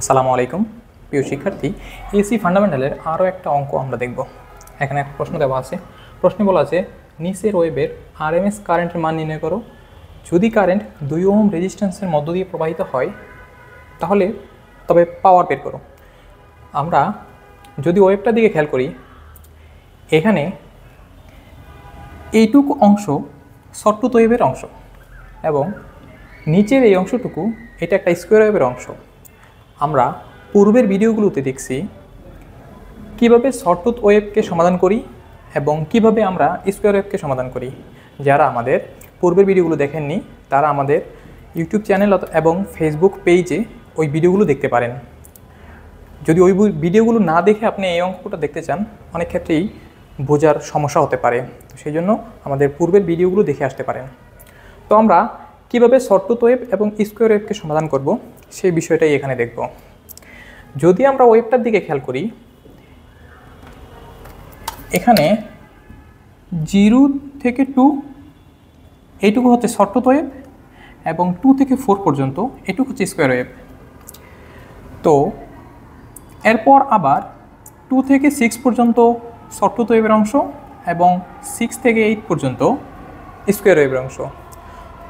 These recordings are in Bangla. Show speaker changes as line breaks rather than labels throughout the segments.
আসসালামু আলাইকুম প্রিয় শিক্ষার্থী, এসি ফান্ডামেন্টালের আরও একটা অঙ্ক আমরা দেখব। এখানে একটা প্রশ্ন দেওয়া আছে। প্রশ্নে বলা আছে নিচের ওয়েবের আরএমএস কারেন্টের মান নির্ণয় করো। যদি কারেন্ট 2 ওহম রেজিস্ট্যান্সের মধ্য দিয়ে প্রবাহিত হয় তবে পাওয়ার বের করো। আমরা যদি ওয়েবটার দিকে খেয়াল করি, এখানে এইটুকু অংশ শর্টটুথ ওয়েবের অংশ এবং নিচের এই অংশটুকু এটা একটা স্কোয়ার ওয়েবের অংশ। আমরা পূর্বের ভিডিওগুলোতে দেখছি কিভাবে শর্টটুথ ওয়েবকে সমাধান করি এবং কিভাবে আমরা স্কোয়ার ওয়েবকে সমাধান করি। যারা আমাদের পূর্বের ভিডিওগুলো দেখেননি তারা আমাদের ইউটিউব চ্যানেল এবং ফেসবুক পেজে ওই ভিডিওগুলো দেখতে পারেন। যদি ওই ভিডিওগুলো না দেখে আপনি এই অঙ্কটা দেখতে চান, অনেক ক্ষেত্রেই বোঝার সমস্যা হতে পারে, তো সেই জন্য আমাদের পূর্বের ভিডিওগুলো দেখে আসতে পারেন। তো আমরা কিভাবে শর্টটুথ ওয়েব এবং স্কোয়ার ওয়েবকে সমাধান করব সেই বিষয়টাই এখানে দেখব। যদি আমরা ওয়েবটার দিকে খেয়াল করি, এখানে 0 থেকে 2 এইটুকু হচ্ছে শর্টটুথ ওয়েব এবং 2 থেকে 4 পর্যন্ত এটুকু হচ্ছে স্কোয়ার ওয়েব। তো এরপর আবার 2 থেকে 6 পর্যন্ত শর্টটুথ ওয়েবের অংশ এবং 6 থেকে 8 পর্যন্ত স্কোয়ার ওয়েবের অংশ।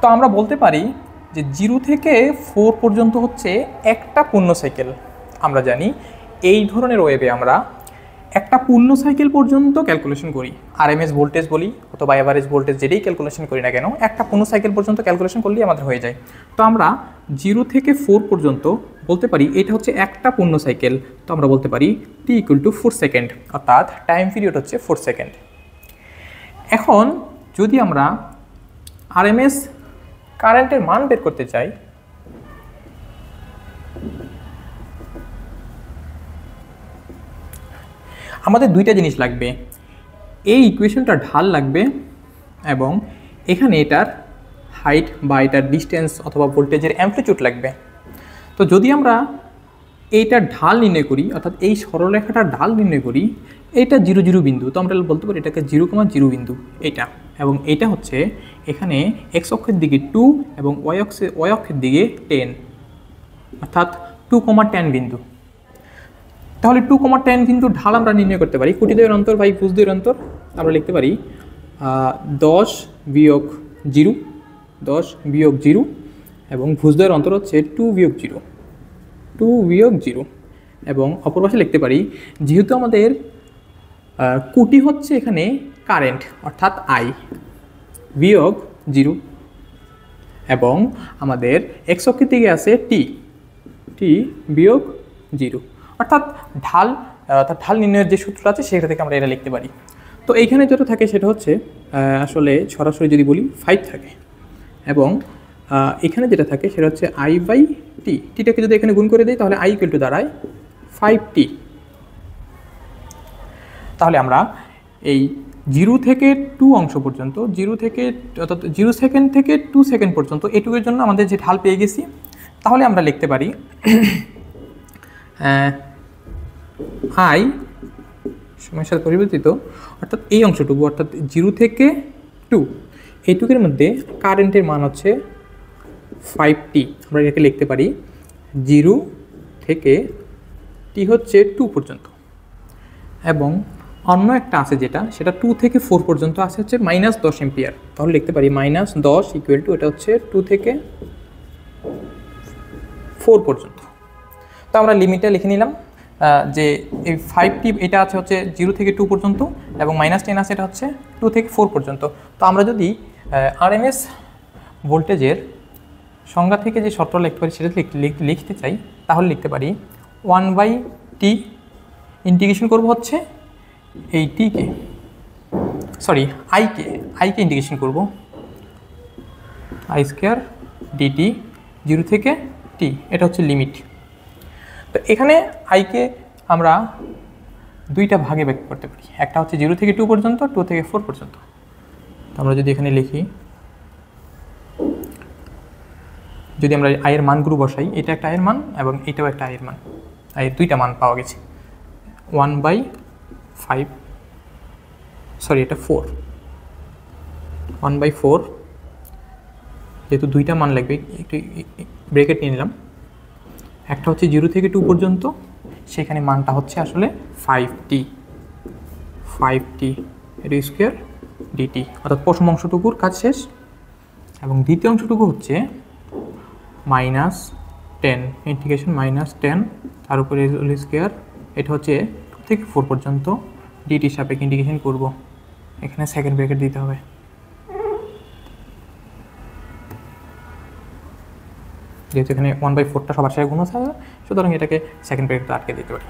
তো আমরা বলতে পারি যে 0 থেকে 4 পর্যন্ত হচ্ছে একটা পূর্ণ সাইকেল। আমরা জানি এই ধরনের ওয়েবে আমরা একটা পূর্ণ সাইকেল পর্যন্ত ক্যালকুলেশন করি, আরএমএস ভোল্টেজ বলি অথবা অ্যাভারেজ ভোল্টেজ যেটাই ক্যালকুলেশন করি না কেন, একটা পূর্ণ সাইকেল পর্যন্ত ক্যালকুলেশন করলেই আমাদের হয়ে যায়। তো আমরা 0 থেকে 4 পর্যন্ত বলতে পারি এটা হচ্ছে একটা পূর্ণ সাইকেল। তো আমরা বলতে পারি t = 4 সেকেন্ড, অর্থাৎ টাইম পিরিয়ড হচ্ছে 4 সেকেন্ড। এখন যদি আমরা আরএমএস কারেন্টের মান বের করতে চাই, আমাদের দুইটা জিনিস লাগবে। এই ইকুয়েশনটা ঢাল লাগবে এবং এখানে এটার হাইট বা এটার ডিস্টেন্স অথবা ভোল্টেজের অ্যামপ্লিটিউড লাগবে। তো যদি আমরা এইটার ঢাল নির্ণয় করি, অর্থাৎ এই সরলরেখাটার ঢাল নির্ণয় করি, এটা 0 0 বিন্দু, তো আমরা বলতে পারি এটাকে 0,0 বিন্দু এইটা, এবং এইটা হচ্ছে এখানে এক্স অক্ষের দিকে 2 এবং ওয়াই অক্ষের দিকে 10, অর্থাৎ 2,10 বিন্দু। তাহলে 2,10 বিন্দু ঢাল আমরা নির্ণয় করতে পারি কুটিদ্বয়ের অন্তর বাই ভুজদ্বয়ের অন্তর। আমরা লিখতে পারি 10 - 0 এবং ভুজদ্বয়ের অন্তর হচ্ছে 2 - 0 এবং অপর পাশে লিখতে পারি, যেহেতু আমাদের কুটি হচ্ছে এখানে কারেন্ট অর্থাৎ I - 0 এবং আমাদের এক্স অক্ষের দিকে আছে t - 0, অর্থাৎ ঢাল নির্ণয়ের যে সূত্র আছে সেটা থেকে আমরা এটা লিখতে পারি। তো এইখানে যেটা থাকে সেটা হচ্ছে আসলে সরাসরি যদি বলি 5 থাকে এবং এখানে যেটা থাকে সেটা হচ্ছে I/t, টিটাকে যদি এখানে গুণ করে দিই তাহলে I = দাঁড়ায় 5t। তাহলে আমরা এই 0 থেকে 2 অংশ পর্যন্ত, 0 সেকেন্ড থেকে 2 সেকেন্ড পর্যন্ত এটুকুর জন্য আমাদের যে ঢাল পেয়ে গেছি, তাহলে আমরা লিখতে পারি I সময়ের সাথে পরিবর্তিত, অর্থাৎ এই অংশটুকু অর্থাৎ 0 থেকে 2 এইটুকুর মধ্যে কারেন্টের মান হচ্ছে 5t। আমরা এটাকে লিখতে পারি 0 থেকে t হচ্ছে 2 পর্যন্ত, এবং অন্য একটা আছে সেটা 2 থেকে 4 পর্যন্ত আছে হচ্ছে -10 এম্পিয়ার। তাহলে লিখতে পারি -10 = এটা হচ্ছে 2 থেকে 4 পর্যন্ত। তো আমরা লিমিটটা লিখে নিলাম যে এই 5t এটা আছে হচ্ছে 0 থেকে 2 পর্যন্ত এবং -10 আছে এটা হচ্ছে 2 থেকে 4 পর্যন্ত। তো আমরা যদি আরএমএস ভোল্টেজের সংজ্ঞা থেকে যে শর্ত লিখতে পারি সেটা লিখতে চাই, তাহলে লিখতে পারি 1/t ইন্টিগ্রেশন করব হচ্ছে এই আইকে ইন্টিগ্রেশন করব I² dt 0 থেকে t, এটা হচ্ছে লিমিট। তো এখানে আইকে আমরা দুইটা ভাগে ভাগ করতে পারি, একটা হচ্ছে 0 থেকে 2 পর্যন্ত, 2 থেকে 4 পর্যন্ত। তো আমরা যদি এখানে লিখি, যদি আমরা আয়ের মানগুলো বসাই, এটা একটা আয়ের মান এবং এটাও একটা আয়ের মান, আয়ের দুইটা মান পাওয়া গেছে। 1/5 এটা 4, 1/4, যেহেতু দুইটা মান লাগবে একটু ব্রেকেট নিয়ে নিলাম, একটা হচ্ছে 0 থেকে 2 পর্যন্ত, সেখানে মানটা হচ্ছে আসলে 5t স্কোয়ার ডিটি, অর্থাৎ প্রথম অংশটুকুর কাজ শেষ। এবং দ্বিতীয় অংশটুকু হচ্ছে -10, ইন্টিগ্রেশন -10 তার উপরে হোল স্কোয়ার, এটা হচ্ছে 2 থেকে 4 পর্যন্ত ডিটি সাপেক্ষে ইন্টিগ্রেশন করব। এখানে সেকেন্ড ব্র্যাকেট দিতে হবে, যেহেতু এখানে 1/4টা সবার সাথে গুণ আছে, সুতরাং এটাকে সেকেন্ড ব্র্যাকেটে আটকে দিতে পারি।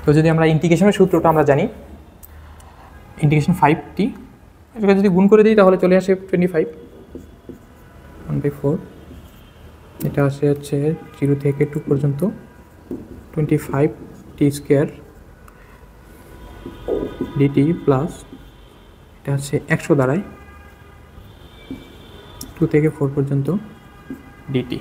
তো যদি আমরা ইন্টিগ্রেশনের সূত্রটা আমরা জানি, ইন্টিগ্রেশন 5t, এটাকে যদি গুণ করে দিই তাহলে চলে আসে 25, 1/4, এটা আসে হচ্ছে 0 থেকে 2 পর্যন্ত 25t স্কোয়ার ডিটি প্লাস এটা হচ্ছে 100 দাঁড়ায় 2 থেকে 4 পর্যন্ত ডিটি।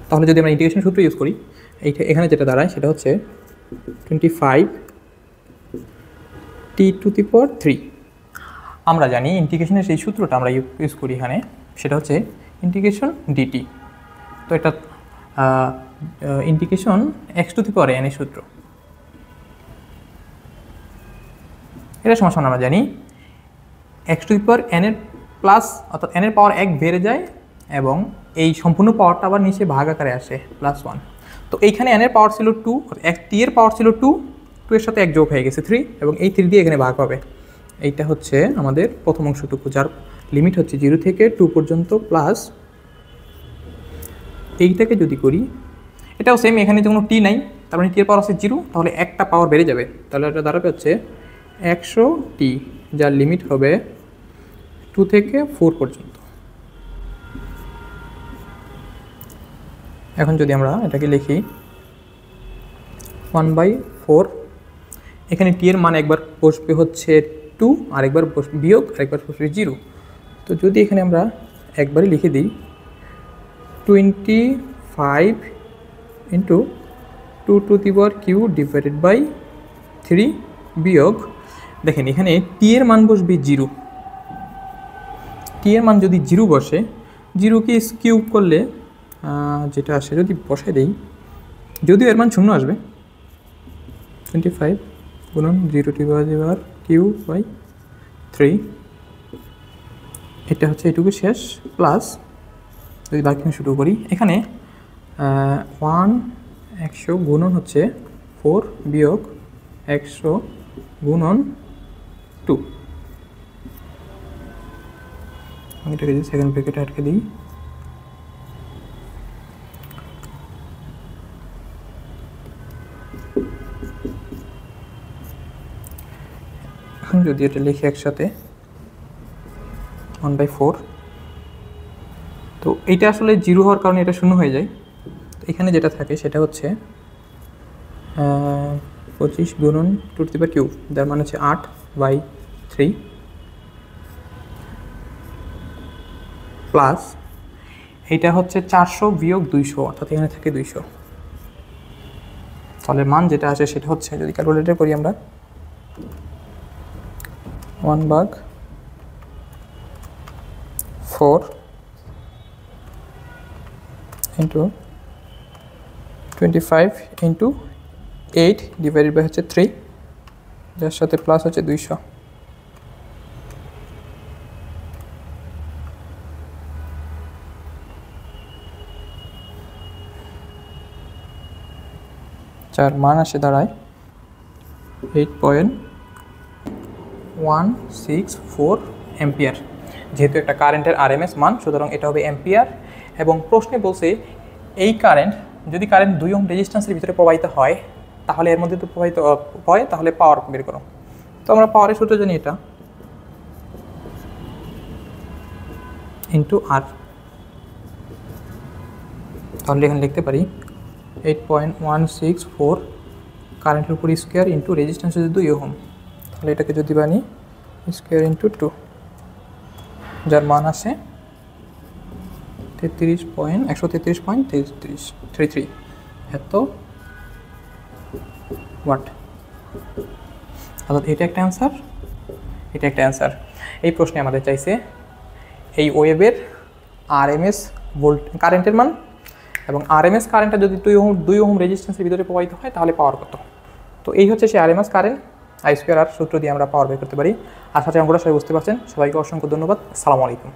তাহলে যদি আমরা ইন্টিগ্রেশন সূত্র ইউজ করি, এইটা এখানে যেটা দাঁড়ায় সেটা হচ্ছে 25t⁻3। আমরা জানি ইন্টিগ্রেশনের সেই সূত্রটা আমরা ইউজ করি এখানে, সেটা হচ্ছে ইন্টিগ্রেশন ডিটি। তো এটা ইন্টিগ্রেশন x⁴n এর সূত্র। এটা সমান আমরা জানি x⁴n এর প্লাস, অর্থাৎ n এর পাওয়ার 1 বেড়ে যায় এবং এই সম্পূর্ণ পাওয়ারটা আবার নিচে ভাগ আকারে আসে +1। তো এইখানে n এর পাওয়ার ছিল 2, t এর পাওয়ার ছিল 2 এর সাথে 1 যোগ হয়ে গেছে 3, এবং এই 3 দিয়ে এখানে ভাগ হবে। এইটা হচ্ছে আমাদের প্রথম অংশটুকু, যার লিমিট হচ্ছে 0 থেকে 2 পর্যন্ত প্লাস এইটাকে যদি করি, এটাও সেম, এখানে কোনো টি নাই, তার মানে টি এর পাওয়ার আছে 0, তাহলে একটা পাওয়ার বেড়ে যাবে, তাহলে এটা দাঁড়াবে হচ্ছে 100t, যার লিমিট হবে 2 থেকে 4 পর্যন্ত। এখন যদি আমরা এটাকে লিখি 1/4, এখানে টি এর মান একবার বসবে হচ্ছে 2, আরেকবার বিয়োগ, আরেকবার বসবে 0। তো যদি এখানে আমরা একবারই লিখে দিই 25 × 2⁻³ বিয়োগ, দেখেন এখানে টি এর মান বসবে 0, টি এর মান যদি 0 বসে, 0কে কিউব করলে যেটা আসে যদি বসাই দেই, যদিও এর মান 0 আসবে, 25 গুণন 0⁻³ এটা হচ্ছে এটুকু শেষ, প্লাস যদি বাকি শুরু করি, এখানে 100 গুণন হচ্ছে 4 বিয়োগ 100 গুণন 2, আমি এটাকে যদি সেকেন্ড ব্র্যাকেটে আটকে দিই, এখন যদি এটা লিখি একসাথে 1/4, তো এইটা আসলে 0 হওয়ার কারণে এটা 0 হয়ে যায়। তো এখানে যেটা থাকে সেটা হচ্ছে 25 গুণন 2⁵, যার মানে হচ্ছে 8/3 প্লাস এইটা হচ্ছে 400 বিয়োগ 200, অর্থাৎ এখানে থাকে 200। তাহলে মান যেটা আসে সেটা হচ্ছে, যদি ক্যালকুলেটর করি আমরা, 1/4 × 25 × 8 ডিভাইডেড বাই হচ্ছে 3, যার সাথে প্লাস হচ্ছে 200। যার মান আসে দাঁড়ায় 8.164 অ্যাম্পিয়ার। যেহেতু একটা কারেন্টের আরএমএস মান, সুতরাং এটা হবে অ্যাম্পিয়ার। এবং প্রশ্নে বলছে এই কারেন্ট, যদি কারেন্ট 2 ওহম রেজিস্ট্যান্সের ভিতরে প্রবাহিত হয়, তাহলে এর মধ্যে তো প্রবাহিত হয়, তাহলে পাওয়ার বের করো। তো আমরা পাওয়ারের সূত্র জানি, এটা × R, তাহলে এখানে লিখতে পারি 8.164 কারেন্টের উপর স্কোয়ার ইন্টু রেজিস্ট্যান্স হচ্ছে 2 ওহম, তাহলে এটাকে যদি বানি স্কোয়ার × 2, যার মান আসে 133.33 এত ওয়াট। অর্থাৎ এটা একটা অ্যান্সার, এটা একটা অ্যান্সার। এই প্রশ্নে আমাদের চাইছে এই ওয়েভের আরএমএস কারেন্টের মান, এবং আরএমএস কারেন্টটা যদি 2 ওহম রেজিস্ট্যান্সের ভিতরে প্রবাহিত হয় তাহলে পাওয়ার কত। তো এই হচ্ছে সেই আরএমএস কারেন্ট, I² আর সূত্র দিয়ে আমরা পাওয়ার বের করতে পারি। আশা করি অঙ্কটা সবাই বুঝতে পারছেন। সবাইকে অসংখ্য ধন্যবাদ। আসসালামু আলাইকুম।